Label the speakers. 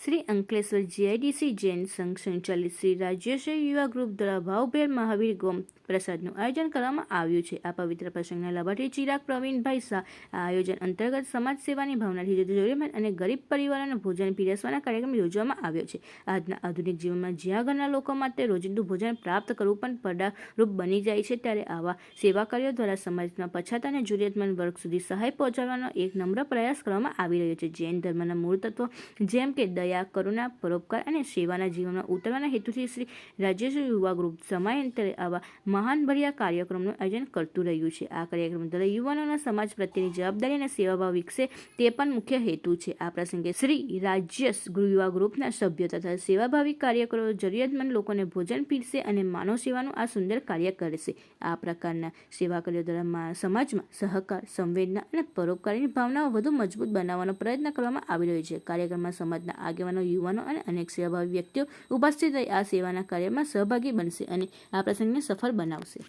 Speaker 1: Shri Ankleshwar GIDC Jain સંઘ સંચાલિત શ્રી રાજ્યશ્રી યુવા ગ્રુપ દ્વારા ભાવભેર મહાવીર ગોમ પ્રસાદનું આયોજન કરવામાં આવ્યું છે। આ પવિત્ર પ્રસંગના લાભાર્થી ચિરાગ પ્રવીણભાઈ શાહ આ આયોજન અંતર્ગત સમાજ સેવાની ભાવનાથી જરૂરિયાતમંદ અને ગરીબ પરિવારોને ભોજન પીરસવાના કાર્યક્રમ યોજવામાં આવ્યો છે। આજના આધુનિક જીવનમાં જ્યાં ઘરના લોકો માટે રોજિંદુ ભોજન પ્રાપ્ત કરવું પણ પડકારરૂપ બની જાય છે, ત્યારે આવા સેવા કાર્યો દ્વારા સમાજના પછાત અને જરૂરિયાતમંદ વર્ગ સુધી સહાય પહોંચાડવાનો એક નમ્ર પ્રયાસ કરવામાં આવી રહ્યો છે। જૈન ધર્મના મૂળ તત્વો જેમ કે દયા, કરુણા, પરોપકાર અને સેવાના જીવનમાં ઉતરવાના હેતુથી શ્રી રાજ્યશ્રી યુવા ગ્રુપ સમયાંતરે આવા મહાનભર્યા કાર્યક્રમનું આયોજન કરતું રહ્યું છે। આ કાર્યક્રમ દ્વારા યુવાનોના સમાજ પ્રત્યેની જવાબદારી અને સેવાભાવ વિકસે તે પણ મુખ્ય હેતુ છે। આ પ્રસંગે શ્રી રાજ્યસ યુવા ગ્રુપના સભ્યો તથા સેવાભાવી કાર્યકરો જરૂરિયાતમંદ લોકોને ભોજન પીરસે અને માનવ સેવાનું આ સુંદર કાર્ય કરશે। આ પ્રકારના સેવા કાર્યો દ્વારા સમાજમાં સહકાર, સંવેદના અને પરોપકારની ભાવનાઓ વધુ મજબૂત બનાવવાનો પ્રયત્ન કરવામાં આવી રહ્યો છે। કાર્યક્રમમાં સમાજના આગેવાનો, યુવાનો અને અનેક સેવાભાવી વ્યક્તિઓ ઉપસ્થિત રહી આ સેવાના કાર્યમાં સહભાગી બનશે અને આ પ્રસંગને સફળ બનાવશે।